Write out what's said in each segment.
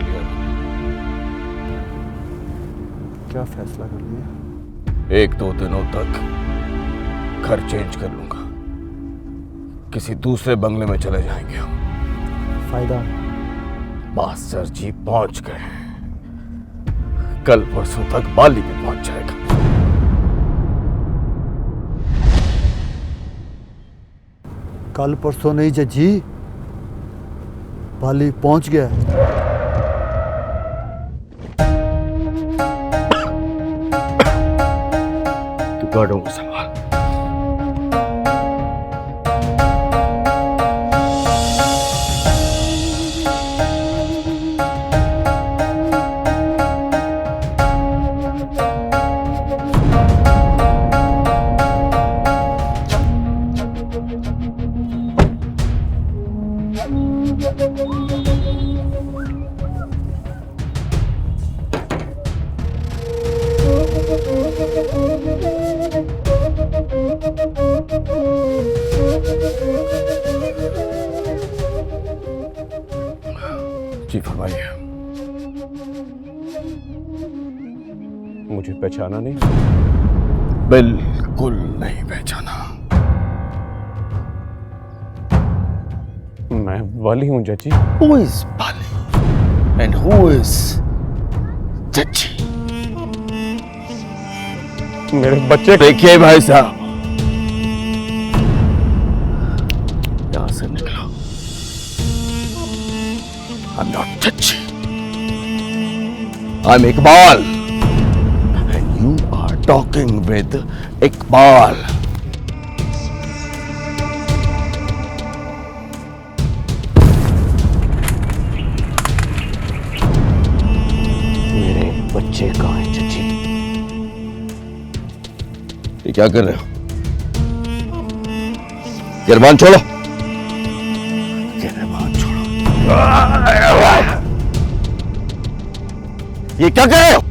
लिया मैंने। क्या फैसला कर लिया? 1-2 दिनों तक घर चेंज कर लूंगा, किसी दूसरे बंगले में चले जाएंगे हम। फायदा? मास्टर जी पहुंच गए, कल परसों तक बाली भी पहुंच जाएगा। कल परसों नहीं जजी, बाली पहुंच गया। तू गार्डों को संभाल। जी फरमाइए। मुझे पहचाना नहीं? बिल्कुल नहीं पहचाना। मैं वाली हूं जजी। Who is Bali and who is Chachi? मेरे बच्चे देखिए भाई साहब, यहां से निकलो। I'm not Chachi. I'm Iqbal. And you are talking with Iqbal. मेरे बच्चे कहाँ हैं चाची? ये क्या कर रहे हो? गिरबान छोड़ो, गिरबान छोड़ो। ये क्या कर रहे हो?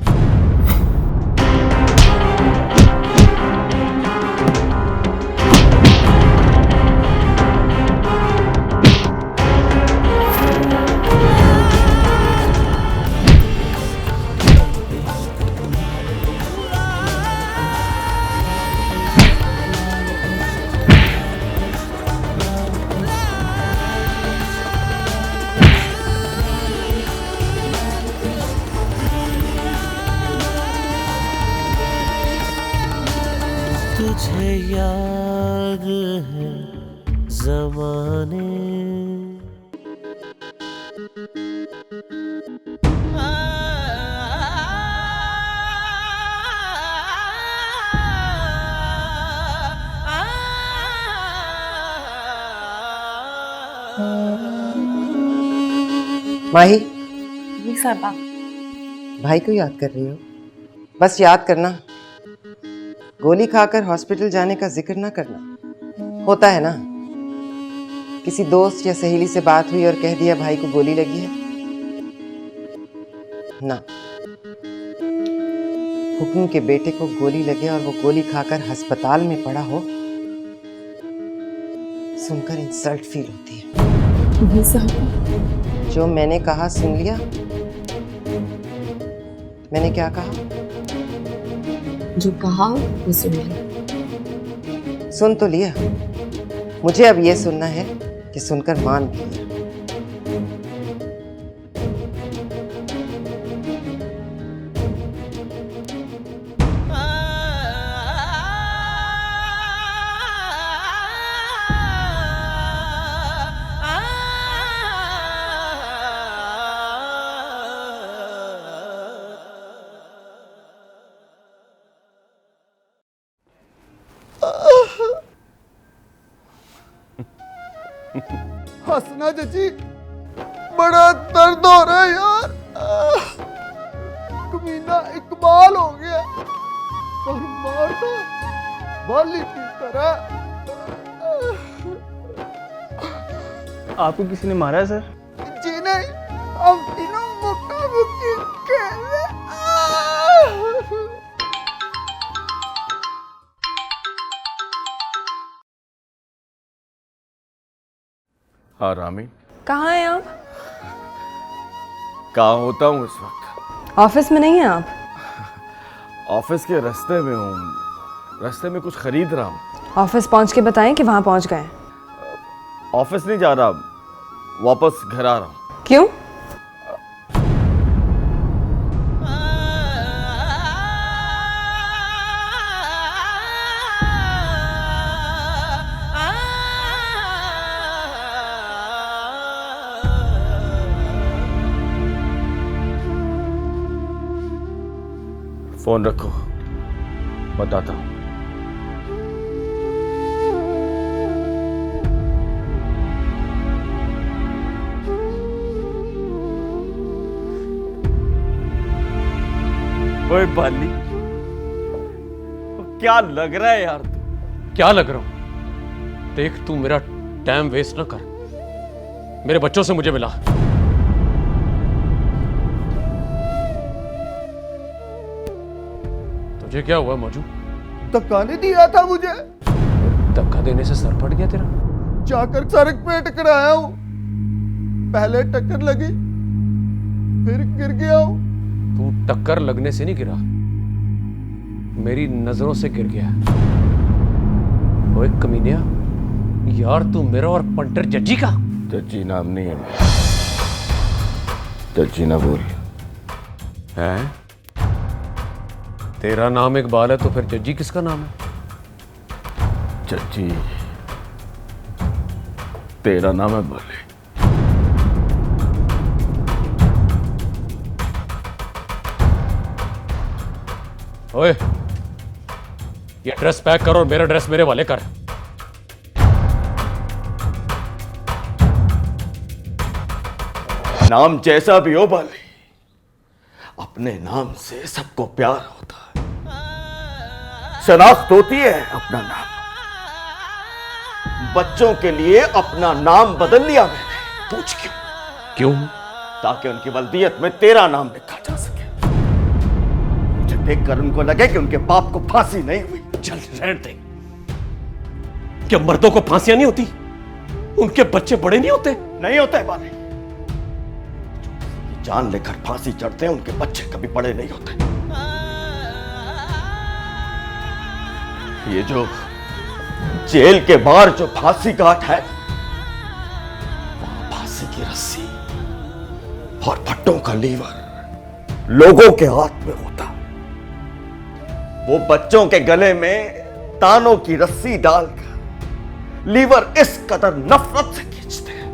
तुझे याद है ज़माने माही, जी साहबा। भाई को याद कर रही हो? बस याद करना, गोली खाकर हॉस्पिटल जाने का जिक्र ना करना। होता है ना, किसी दोस्त या सहेली से बात हुई और कह दिया भाई को गोली लगी है ना। हुक्म के बेटे को गोली लगे और वो गोली खाकर अस्पताल में पड़ा हो, सुनकर इंसल्ट फील होती है। जी साहबा। जो मैंने कहा सुन लिया? मैंने क्या कहा? जो कहा वो सुन लिया। सुन तो लिया, मुझे अब ये सुनना है कि सुनकर मान भी लिया। हंसना चाची, बड़ा दर्द हो रहा है यार। कमीना इकबाल हो गया और मारता बाली की तरह। आपको किसी ने मारा है सर? जी नहीं, हम तीनों मुक्का मुक्की खेल रहे। हाँ रामी, कहाँ हैं आप? कहाँ होता हूँ इस वक्त? ऑफिस में नहीं है आप? ऑफिस के रास्ते में हूँ, रास्ते में कुछ खरीद रहा हूँ। ऑफिस पहुंच के बताएं कि वहां पहुंच गए। ऑफिस नहीं जा रहा, वापस घर आ रहा हूँ। क्यों? फोन रखो, बताता हूँ। ओए बाली, क्या लग रहा है यार तू? क्या लग रहा हूं? देख, तू मेरा टाइम वेस्ट ना कर, मेरे बच्चों से मुझे मिला। तुझे क्या हुआ मौजू? धक्का नहीं दिया था मुझे? धक्का देने से सर फट गया तेरा? जाकर सड़क पे टकराया हूं। पहले टक्कर लगी, फिर गिर गया हूं। तू टक्कर लगने से नहीं गिरा, मेरी नजरों से गिर गया। ओए कमीनिया, यार तू मेरा और पंटर जज्जी का? जज्जी नाम नहीं है मेरा। जज्जी ना बोल। है? तेरा नाम इकबाल है तो फिर जज्जी किसका नाम है? जज्जी तेरा नाम है बाली। ओए, ये ड्रेस पैक कर और मेरा ड्रेस मेरे वाले कर। नाम जैसा भी हो बाली, अपने नाम से सबको प्यार होता है, शनाख्त होती है अपना नाम। बच्चों के लिए अपना नाम बदल लिया मैंने। पूछ क्यों? क्यों? ताकि उनकी वल्दियत में तेरा नाम लिखा जा सके। मुझे देखकर उनको लगे कि उनके बाप को फांसी नहीं हुई। चल रहने दे। क्या मर्दों को फांसियां नहीं होती? उनके बच्चे बड़े नहीं होते? नहीं होते बाली। जान लेकर फांसी चढ़ते हैं, उनके बच्चे कभी बड़े नहीं होते। ये जो जेल के बाहर जो फांसी घाट है, वहां फांसी की रस्सी और भट्टों का लीवर लोगों के हाथ में होता। वो बच्चों के गले में तानों की रस्सी डालकर लीवर इस कदर नफरत से खींचते हैं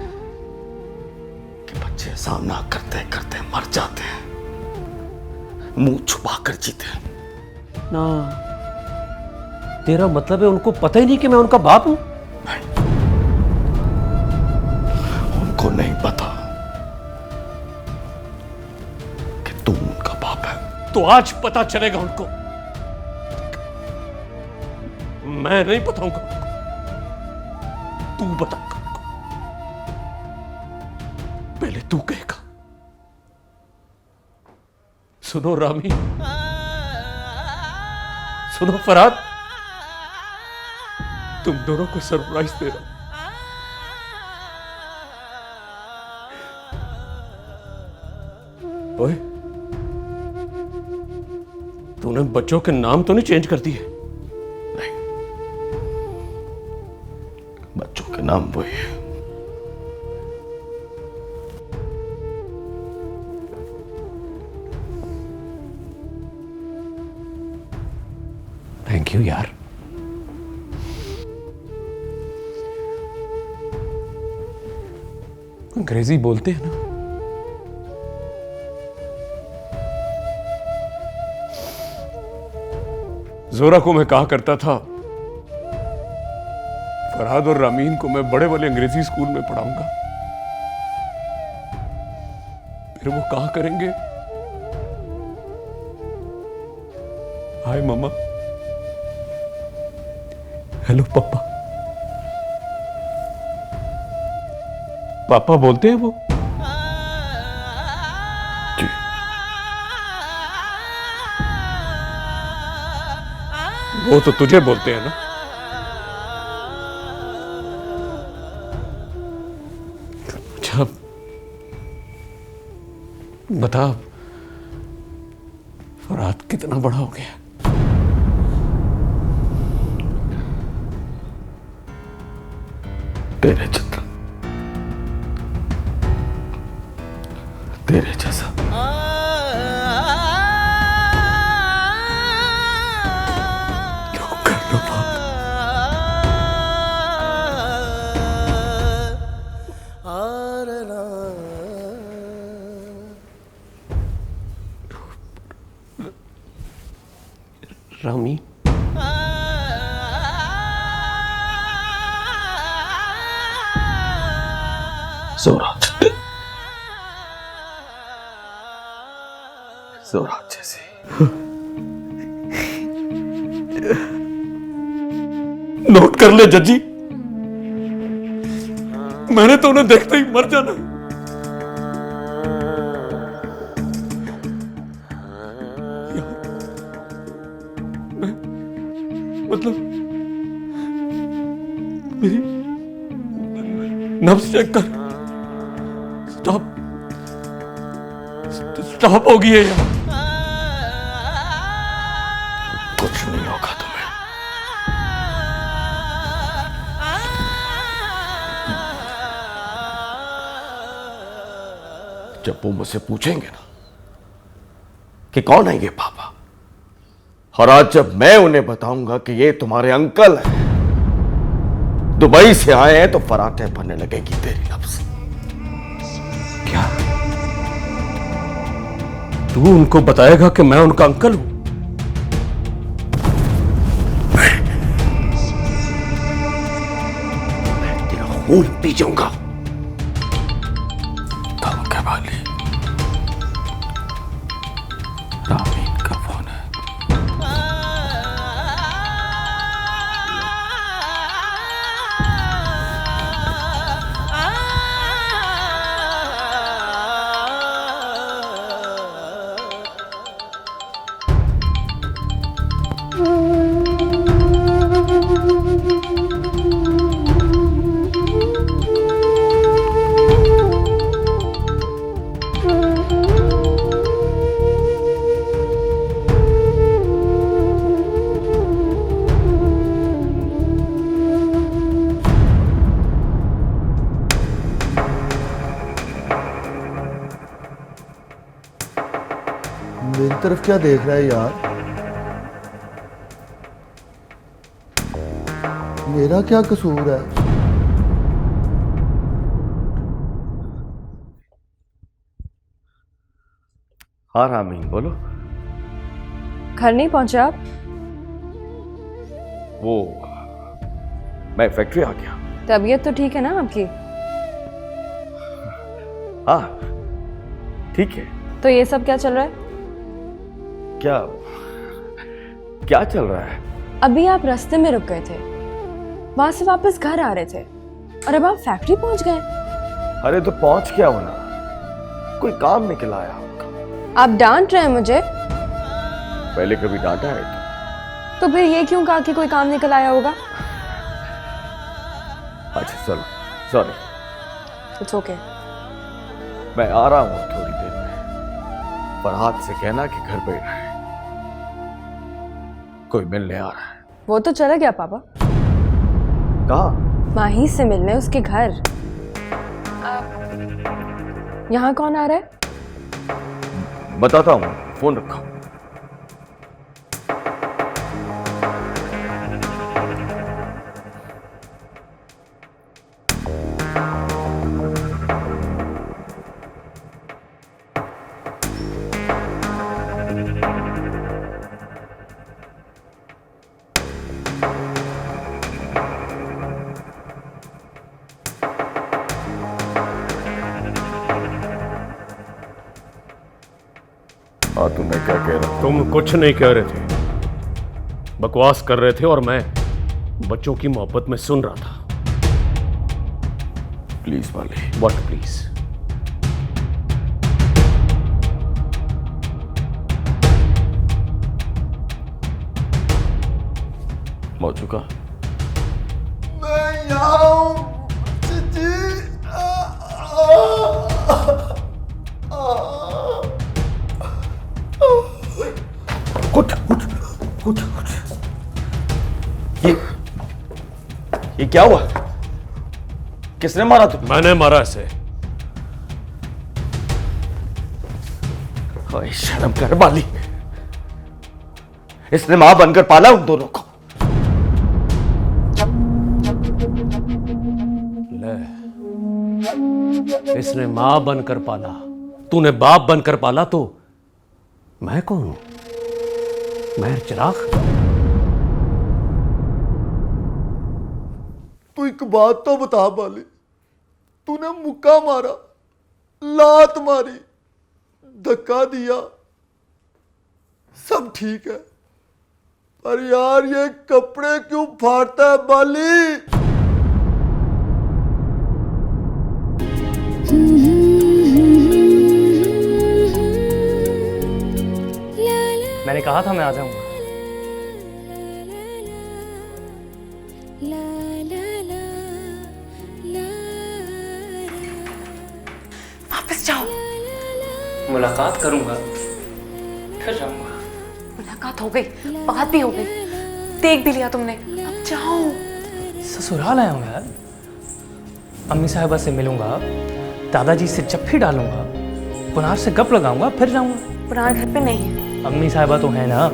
कि बच्चे सामना करते करते मर जाते हैं, मुंह छुपाकर जीते हैं। ना, तेरा मतलब है उनको पता ही नहीं कि मैं उनका बाप हूं? नहीं, उनको नहीं पता कि तू उनका बाप है। तो आज पता चलेगा उनको। मैं नहीं बताऊंगा उनको, तू बताएगा उनको। पहले तू कहेगा। सुनो रामी, सुनो फरहाद, तुम दोनों को सरप्राइज दे रहा हूं। ओए, तूने बच्चों के नाम तो नहीं चेंज कर दिए? नहीं, बच्चों के नाम वही है। थैंक यू यार। अंग्रेजी बोलते हैं ना? जोरा को मैं कहा करता था, फरहाद और रामीन को मैं बड़े वाले अंग्रेजी स्कूल में पढ़ाऊंगा। फिर वो कहा करेंगे, हाय मम्मा, हेलो पापा। पापा बोलते हैं वो? जी। वो तो तुझे बोलते हैं ना? जब बता, फरहाद कितना बड़ा हो गया? तेरे जितना, तेरे जैसा। क्यों कर लो बाप? रामी, जोरात, जोरात जैसे। नोट कर ले जजी, मैंने तो उन्हें देखते ही मर जाना। मतलब मेरी नब्ज चेक कर, स्टॉप हो गई है यार। कुछ नहीं होगा तुम्हें। जब वो मुझसे पूछेंगे ना कि कौन है ये पापा, और आज जब मैं उन्हें बताऊंगा कि ये तुम्हारे अंकल हैं, दुबई से आए हैं, तो फराटे बनने लगेगी तेरी नब्ज। क्या तू उनको बताएगा कि मैं उनका अंकल हूं? मैं तेरा खून पी जाऊंगा। धमके वाली रामीन का फोन है। मेरी तरफ क्या देख रहा है यार? मेरा क्या कसूर है? हाँ रामीन बोलो। घर नहीं पहुंचे आप? वो मैं फैक्ट्री आ गया। तबीयत तो ठीक है ना आपकी? हाँ ठीक है। तो ये सब क्या चल रहा है? क्या क्या चल रहा है? अभी आप रास्ते में रुक गए थे, वहां से वापस घर आ रहे थे, और अब आप फैक्ट्री पहुंच गए। अरे तो पहुंच क्या होना, कोई काम निकल आया आपका। आप डांट रहे हैं मुझे? पहले कभी डांटा है तो फिर ये क्यों कहा कि कोई काम निकल आया होगा? अच्छा चलो सॉरी। It's okay. मैं आ रहा हूँ थोड़ी देर में, फरहाद से कहना कि घर पे रहे, कोई मिलने आ रहा है। वो तो चला गया पापा। कहाँ? माही से मिलने उसके घर। यहाँ कौन आ रहा है? बताता हूँ, फोन रखो। हाँ तुम्हें क्या कह रहा? तुम कुछ नहीं कह रहे थे, बकवास कर रहे थे और मैं बच्चों की मोहब्बत में सुन रहा था। प्लीज वाले। What please? हो चुका। मैं यहाँ हूँ जीजी। उठ उठ। ये क्या हुआ? किसने मारा तुम? मैंने मारा इसे। ओए शर्म कर बाली, इसने मां बनकर पाला उन दोनों को। ले, इसने मां बनकर पाला, तूने बाप बनकर पाला, तो मैं कौन हूं? मैं चिराग। तू एक बात तो बता बाली, तूने मुक्का मारा, लात मारी, धक्का दिया, सब ठीक है, पर यार ये कपड़े क्यों फाड़ता है बाली? मैंने कहा था मैं आ जाऊंगा। वापस जाओ। मुलाकात करूंगा फिर जाऊंगा। मुलाकात हो गई, बात भी हो गई, देख भी लिया तुमने, अब जाओ। ससुराल आया हूँ यार, अम्मी साहिबा से मिलूंगा, दादाजी से जप्फी डालूंगा, पुनार से गप लगाऊंगा, फिर जाऊंगा। पुराना घर पे नहीं है। अम्मी साहिबा तो है ना।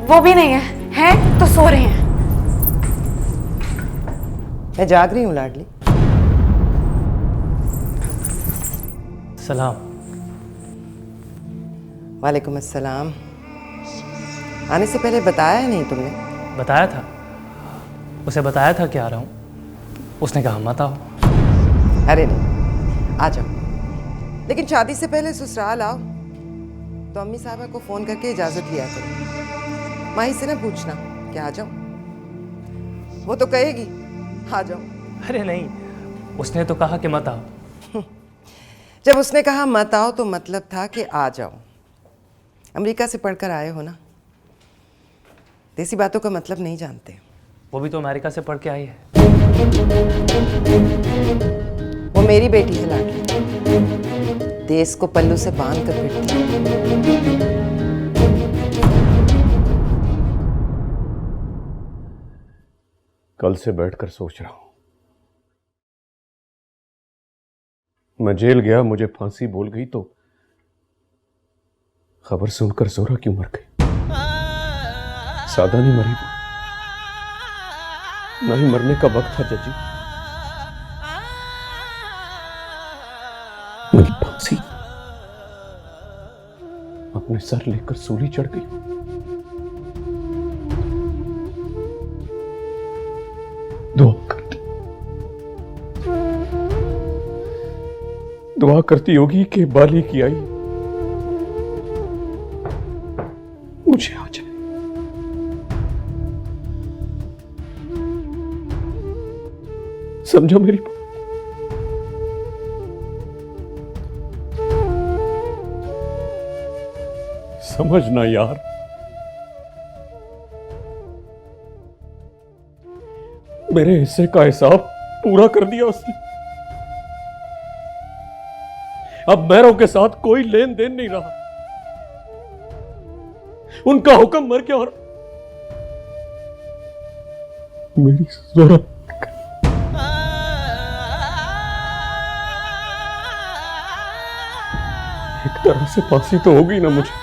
वो भी नहीं है तो सो रहे हैं। मैं जाग रही हूँ लाडली। सलाम। वालेकुम अस्सलाम। आने से पहले बताया नहीं तुमने? बताया था, उसे बताया था कि आ रहा हूँ, उसने कहा मत आओ। अरे नहीं, आ जाओ, लेकिन शादी से पहले ससुराल आओ तो अम्मी साहबा को फोन करके इजाजत लिया करो। माही से ना पूछना कि आ जाओ, वो तो कहेगी आ जाओ। अरे नहीं, उसने तो कहा कि मत आओ। जब उसने कहा मत आओ तो मतलब था कि आ जाओ। अमेरिका से पढ़कर आए हो ना, देसी बातों का मतलब नहीं जानते। वो भी तो अमेरिका से पढ़ के आई है। वो मेरी बेटी है लाडली, देश को पल्लू से बांध कर फिरती है। कल से बैठकर सोच रहा हूं, मैं जेल गया, मुझे फांसी बोल गई, तो खबर सुनकर जोरा क्यों मर गई? सादा नहीं मरी वो, नहीं मरने का वक्त था जजी। मेरी फांसी अपने सर लेकर सूली चढ़ गई। दुआ करती होगी कि बाली की आई मुझे आ जाए। समझो मेरी बात। समझना यार, मेरे हिस्से का हिसाब पूरा कर दिया उसने। अब मैरों के साथ कोई लेन देन नहीं रहा, उनका हुक्म मर गया और मेरी जोरा एक तरह से फांसी तो होगी ना मुझे।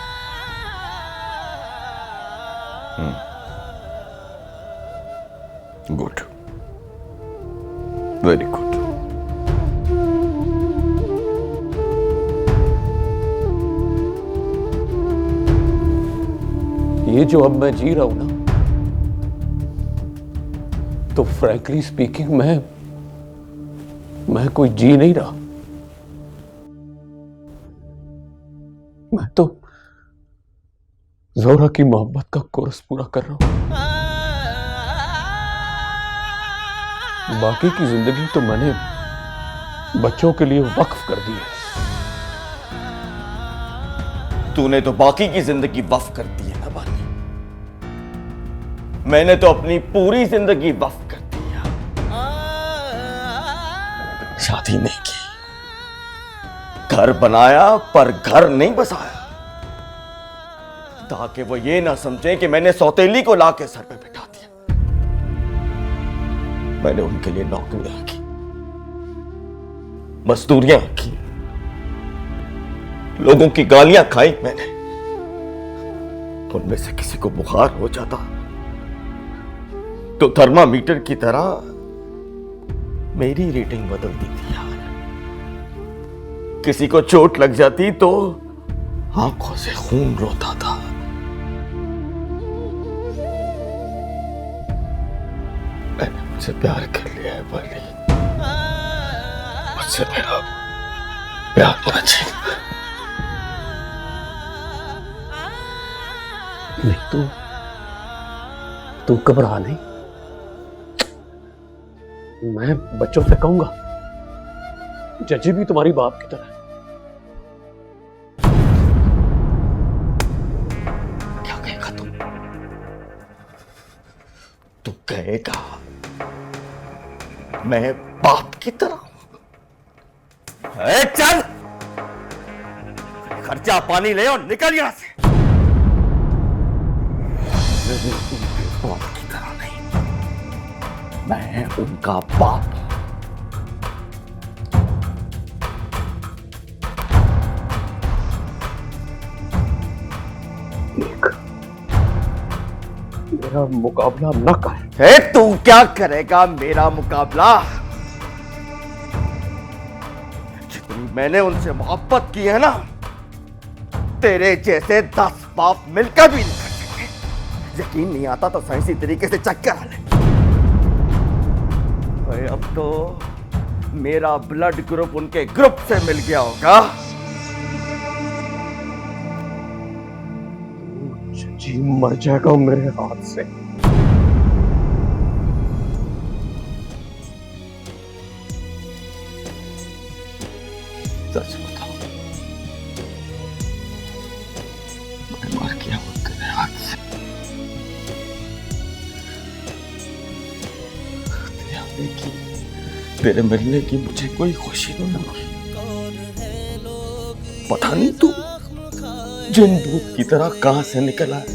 Good, very good. ये जो अब मैं जी रहा हूं ना, तो फ्रैंकली स्पीकिंग मैं कोई जी नहीं रहा। मैं तो जोरा की मोहब्बत का कोर्स पूरा कर रहा हूं। बाकी की जिंदगी तो मैंने बच्चों के लिए वक्फ कर दी है। तूने तो बाकी की जिंदगी वक्फ कर दी है ना बानी, मैंने तो अपनी पूरी जिंदगी वक्फ कर दिया। शादी नहीं की, घर बनाया पर घर नहीं बसाया। ताकि वो ये ना समझे कि मैंने सौतेली को लाके सर पे बिठा दिया। मैंने उनके लिए नौकरियां की, मजदूरियां की, लोगों की गालियां खाई मैंने। उनमें से किसी को बुखार हो जाता तो थर्मामीटर की तरह मेरी रीडिंग बदलती थी यार। किसी को चोट लग जाती तो आंखों से खून रोता था। मैंने मुझसे प्यार कर लिया है बाली, मुझसे मेरा प्यार होना चाहिए। नहीं, तू घबरा नहीं। मैं बच्चों से कहूंगा, जजी भी तुम्हारी बाप की तरह है। क्या कहेगा तुम? तू कहेगा मैं बाप की तरह हूं? चल, खर्चा पानी ले और निकल यहां से। बाप की तरह नहीं, मैं उनका बाप हूं। मेरा मुकाबला न कर। तू क्या करेगा मेरा मुकाबला? जितनी मैंने उनसे मोहब्बत की है ना, तेरे जैसे 10 बाप मिलकर भी नहीं कर सकते। यकीन नहीं आता तो साइंसी तरीके से चेक करा ले। अब तो मेरा ब्लड ग्रुप उनके ग्रुप से मिल गया होगा। जी मर जाएगा मेरे हाथ से। सच बताओ, मैं मर गया हूं तेरे हाथ से। तेरे मिलने की मुझे कोई खुशी नहीं हुई। पता नहीं तू जिन दूध की तरह कहां से निकल आया।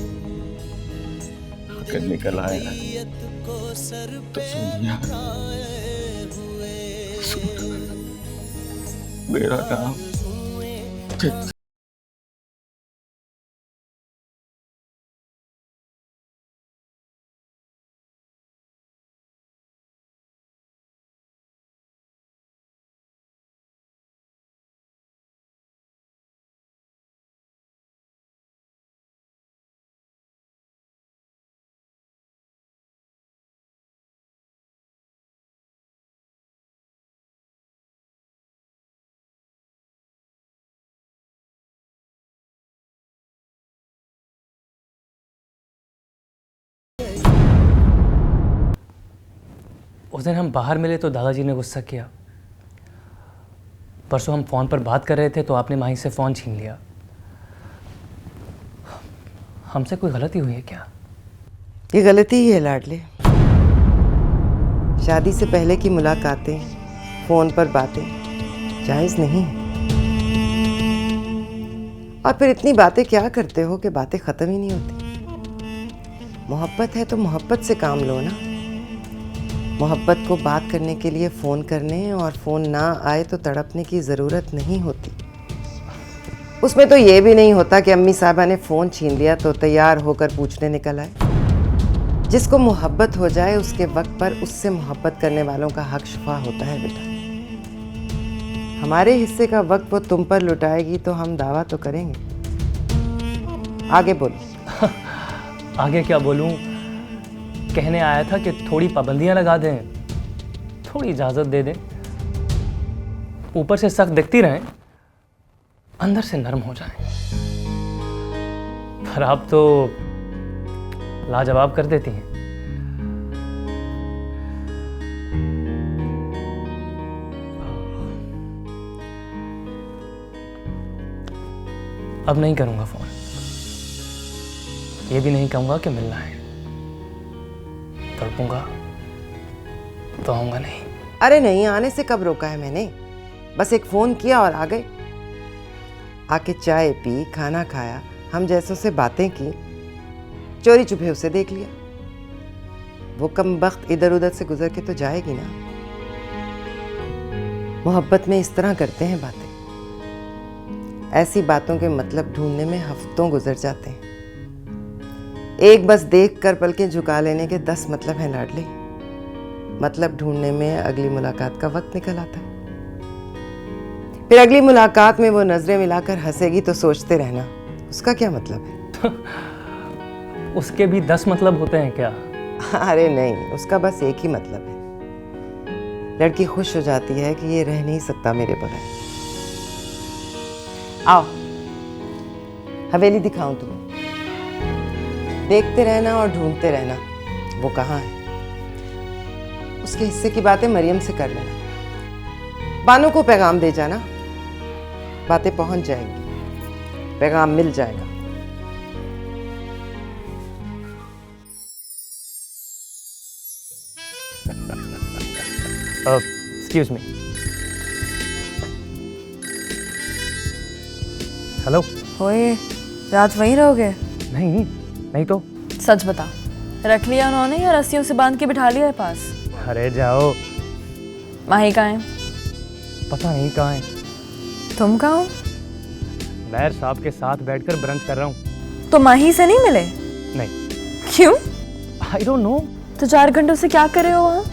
अगर निकल आया तो सुनिया, मेरा नाम उस दिन हम बाहर मिले तो दादाजी ने गुस्सा किया। परसों हम फ़ोन पर बात कर रहे थे तो आपने माही से फ़ोन छीन लिया। हमसे कोई गलती हुई है क्या? ये गलती ही है लाडले। शादी से पहले की मुलाकातें, फ़ोन पर बातें जायज़ नहीं। और फिर इतनी बातें क्या करते हो कि बातें ख़त्म ही नहीं होती। मोहब्बत है तो मोहब्बत से काम लो ना। मोहब्बत को बात करने के लिए फ़ोन करने और फ़ोन ना आए तो तड़पने की ज़रूरत नहीं होती। उसमें तो ये भी नहीं होता कि अम्मी साहबा ने फ़ोन छीन लिया तो तैयार होकर पूछने निकल आए। जिसको मोहब्बत हो जाए उसके वक्त पर उससे मोहब्बत करने वालों का हक शफा होता है बेटा। हमारे हिस्से का वक्त वो तुम पर लुटाएगी तो हम दावा तो करेंगे। आगे बोलो। आगे क्या बोलूं? कहने आया था कि थोड़ी पाबंदियां लगा दें, थोड़ी इजाज़त दे दें। ऊपर से सख्त दिखती रहें, अंदर से नरम हो जाएं। पर आप तो लाजवाब कर देती हैं। अब नहीं करूंगा फ़ोन। ये भी नहीं कहूंगा कि मिलना है। तड़पूंगा तो आऊंगा नहीं। अरे नहीं, आने से कब रोका है मैंने? बस एक फ़ोन किया और आ गए। आके चाय पी, खाना खाया, हम जैसों से बातें की, चोरी छुपे उसे देख लिया। वो कमबख्त इधर उधर से गुजर के तो जाएगी ना। मोहब्बत में इस तरह करते हैं बातें। ऐसी बातों के मतलब ढूंढने में हफ्तों गुजर जाते हैं। एक बस देख कर पलकें झुका लेने के 10 मतलब हैं लाडले। मतलब ढूंढने में अगली मुलाकात का वक्त निकल आता है। फिर अगली मुलाकात में वो नजरें मिलाकर हंसेगी तो सोचते रहना उसका क्या मतलब है। उसके भी 10 मतलब होते हैं क्या? अरे नहीं, उसका बस एक ही मतलब है। लड़की खुश हो जाती है कि ये रह नहीं सकता मेरे बगैर। आओ हवेली दिखाऊं तुम्हें। देखते रहना और ढूंढते रहना वो कहाँ है। उसके हिस्से की बातें मरियम से कर लेना। बानो को पैगाम दे जाना, बातें पहुंच जाएंगी, पैगाम मिल जाएगा। Excuse me. हेलो। ओए, रात वहीं रहोगे? नहीं तो। सच बता, रख लिया उन्होंने या रस्सियों से बांध के बिठा लिया है पास? अरे जाओ। माही कहाँ है? पता नहीं कहाँ है। तुम कहाँ हो? मैर साहब के साथ बैठकर ब्रंच कर रहा हूँ। तो माही से नहीं मिले? नहीं। क्यों? I don't know. तो 4 घंटों से क्या कर रहे हो वहाँ?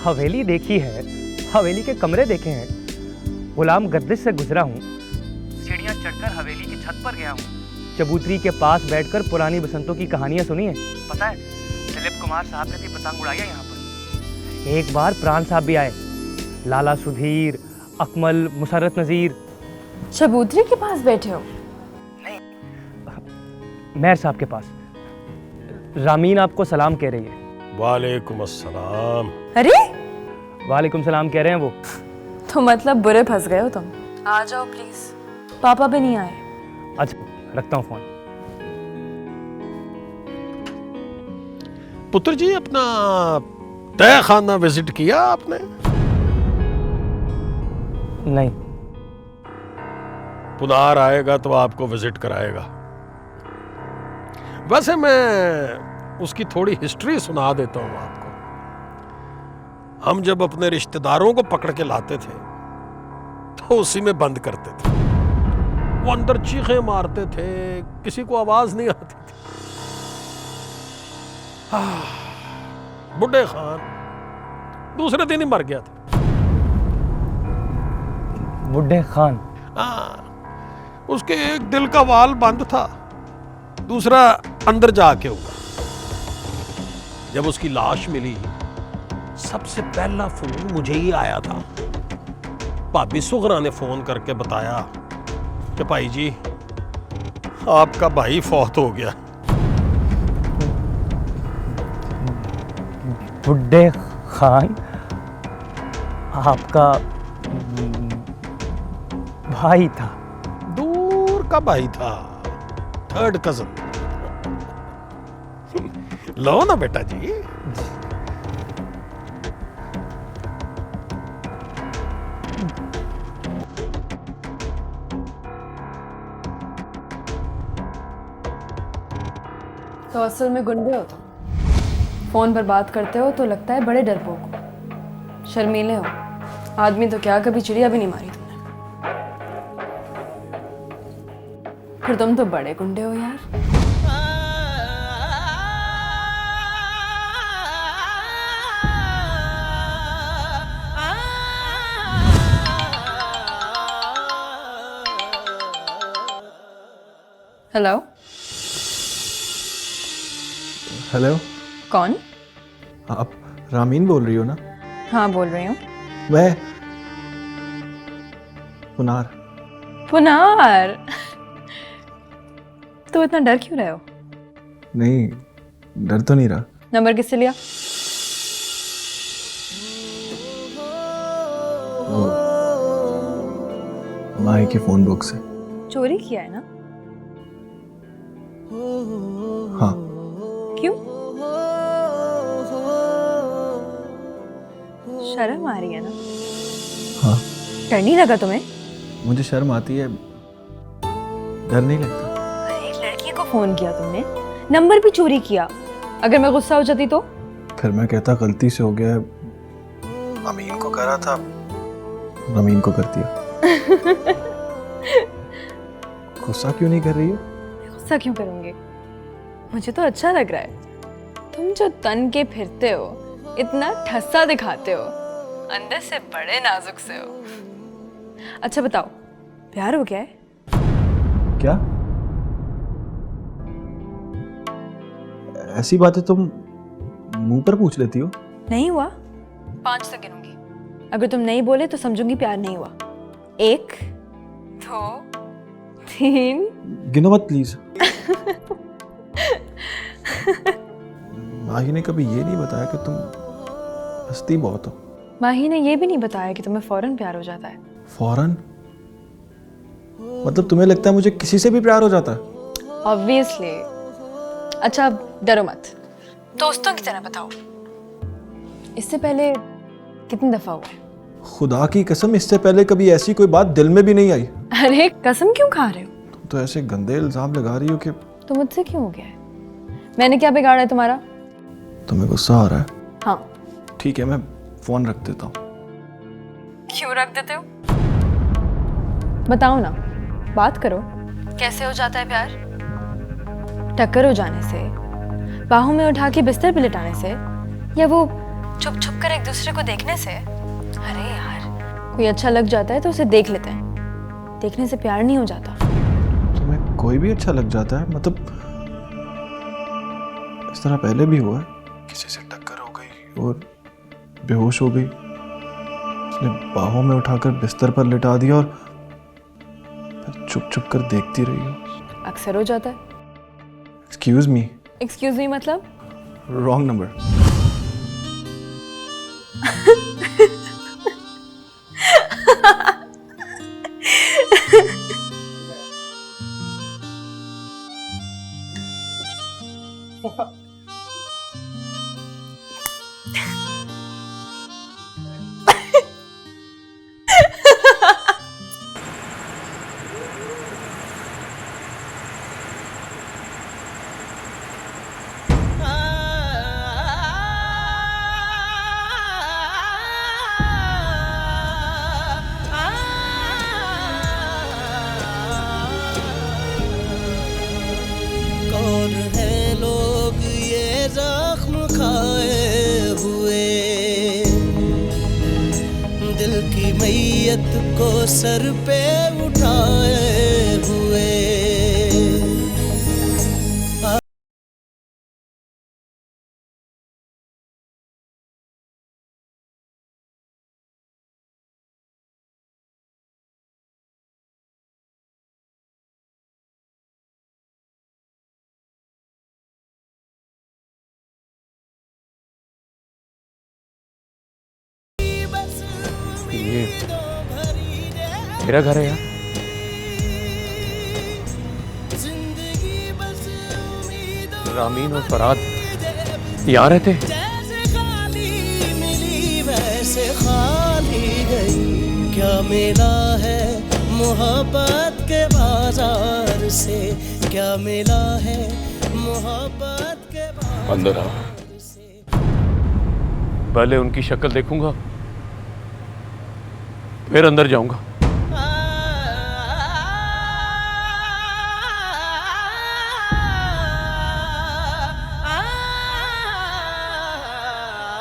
हवेली देखी है, हवेली के कमरे देखे हैं, गुलाम गर्दिश से गुजरा हूँ, सीढ़ियाँ चढ़कर हवेली की छत पर गया हूँ, चबूतरी के पास बैठकर पुरानी बसंतों की कहानियाँ सुनी है। पता है दिलीप कुमार साहब ने भी पतंग उड़ाई है यहाँ पर। एक बार प्राण साहब भी आए, लाला सुधीर, अकमल, मुसर्रत नज़ीर। चबूतरी के पास बैठे हो? नहीं, मैर साहब के पास। रामीन आपको सलाम कह रही है। वालेकुम अस्सलाम। अरे वालेकुम सलाम कह रहे हैं वो। तो मतलब बुरे फंस गए हो तुम। आ जाओ प्लीज। पापा भी नहीं आए। अच्छा, रखता हूँ फोन। पुत्र जी, अपना तय खाना विजिट किया आपने? नहीं। पुनार आएगा तो आपको विजिट कराएगा। वैसे मैं उसकी थोड़ी हिस्ट्री सुना देता हूं आपको। हम जब अपने रिश्तेदारों को पकड़ के लाते थे तो उसी में बंद करते थे। वो अंदर चीखें मारते थे, किसी को आवाज नहीं आती थी। बुड्ढे खान दूसरे दिन ही मर गया था। बुड्ढे खान? उसके एक दिल का वाल बंद था, दूसरा अंदर जाके हुआ। जब उसकी लाश मिली सबसे पहला फोन मुझे ही आया था। भाभी सुगरा ने फोन करके बताया कि भाई जी आपका भाई फौत हो गया। बुड्ढे खान आपका भाई था? दूर का भाई था, 3rd कजन। लो ना बेटा जी। तो असल में गुंडे हो तुम। फोन पर बात करते हो तो लगता है बड़े डरपोक हो, शर्मीले हो। आदमी तो क्या, कभी चिड़िया भी नहीं मारी तुमने। फिर तुम तो बड़े गुंडे हो यार। हेलो। हेलो। कौन? आप रामीन बोल रही हो ना? हाँ बोल रही हूँ। मैं पुनार। पुनार? तो इतना डर क्यों रहे हो? नहीं, डर तो नहीं रहा। नंबर किससे लिया? माही के फोन बुक से। चोरी किया है ना? हाँ। क्यों? शर्म आ रही है ना? हाँ। डर नहीं लगा तुम्हें? मुझे शर्म आती है, डर नहीं लगता। अरे को फोन किया तुमने, नंबर भी चोरी किया। अगर मैं गुस्सा हो जाती तो? फिर मैं कहता गलती से हो गया है, अमीन को करा था, अमीन को कर दिया। गुस्सा क्यों नहीं कर रही हो? गुस्सा क्यों करूंगी? मुझे तो अच्छा लग रहा है। तुम जो तन के फिरते हो, इतना ठस्सा दिखाते हो, अंदर से बड़े नाजुक से हो। अच्छा बताओ, प्यार हो गया है? क्या ऐसी बातें तुम मुंह पर पूछ लेती हो? नहीं हुआ? 5 तक गिनूंगी, अगर तुम नहीं बोले तो समझूंगी प्यार नहीं हुआ। 1 2 3। गिनो मत प्लीज। माही ने कभी ये नहीं बताया कि तुम हंसती बहुत हो। माही ने ये भी नहीं बताया कि तुम्हें फौरन प्यार हो जाता है। फौरन? मतलब तुम्हें लगता है मुझे किसी से भी प्यार हो जाता है? ऑब्वियसली। अच्छा अब डरो मत, दोस्तों की तरह बताओ, इससे पहले कितनी दफा हुआ है? खुदा की कसम इससे पहले कभी ऐसी कोई बात दिल में भी नहीं आई। अरे कसम क्यों खा रहे हो? तुम तो ऐसे गंदे इल्जाम लगा रही हो कि। तो मुझसे क्यों हो गया है? मैंने क्या बिगाड़ा है तुम्हारा? तुम्हें गुस्सा आ रहा है? हाँ। ठीक है, मैं फोन रख देता हूँ। क्यों रख देते हो? बताओ ना, बात करो। कैसे हो जाता है प्यार? टक्कर हो जाने से, बाहों में उठा के बिस्तर पे लिटाने से, या वो छुप छुप कर एक दूसरे को देखने से? अरे यार, कोई अच्छा लग जाता है तो उसे देख लेते हैं, देखने से प्यार नहीं हो जाता। तुम्हें कोई भी अच्छा लग जाता है? मतलब इस तरह पहले भी हुआ है, किसी से टक्कर हो गई और बेहोश हो गई, उसने बाहों में उठाकर बिस्तर पर लिटा दिया और फिर चुप चुप कर देखती रही हो। अक्सर हो जाता है। Excuse me. एक्सक्यूज मी मतलब? Wrong number. कौन है लोग ये जख्म खाए हुए, दिल की मैयत को सर पे उठाए हुए। ये मेरा घर है यार। रामीन और फराद यहाँ रहते हैं। जैसे खाली मिली वैसे खाली गई, क्या मिला है मोहब्बत के बाजार से, क्या मिला है मोहब्बत के अंदर आओ। पहले उनकी शक्ल देखूंगा, फिर अंदर जाऊंगा।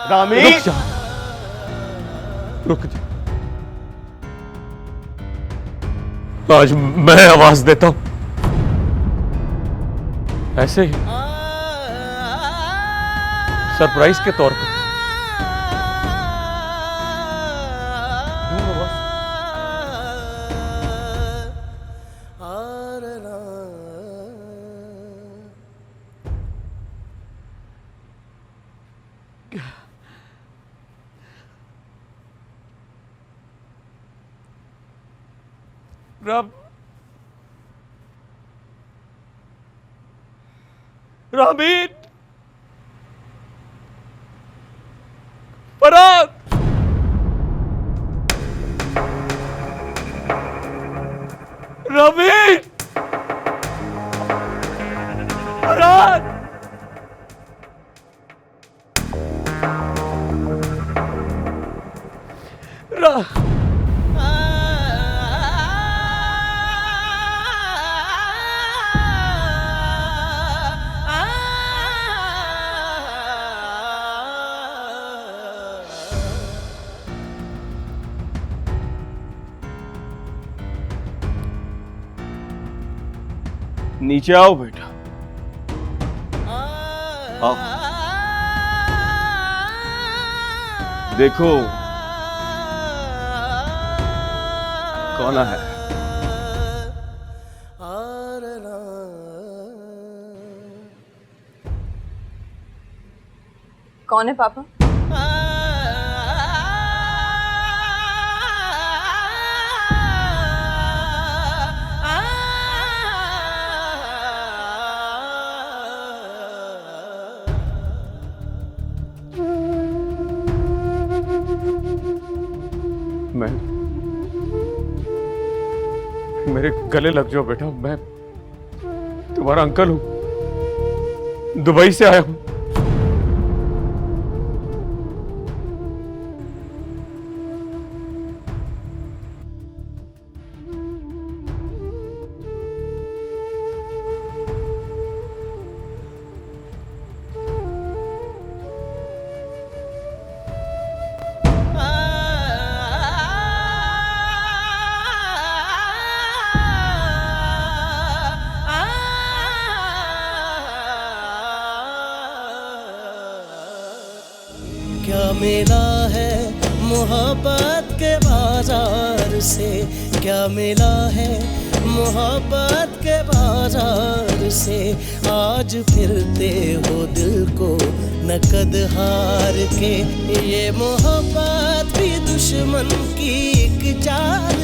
रामी, रुक जा, रुक जा। आज मैं आवाज देता हूं, ऐसे ही सरप्राइज के तौर पर। रामीन, फराद, रामीन, नीचे आओ बेटा, आओ। देखो कौन है। कौन है पापा? मैं, मेरे गले लग जाओ बेटा, मैं तुम्हारा अंकल हूं, दुबई से आया हूं। क्या मिला है मोहब्बत के बाजार से, क्या मिला है मोहब्बत के बाजार से। आज फिरते हो दिल को नकद हार के, ये मोहब्बत भी दुश्मन की एक चाल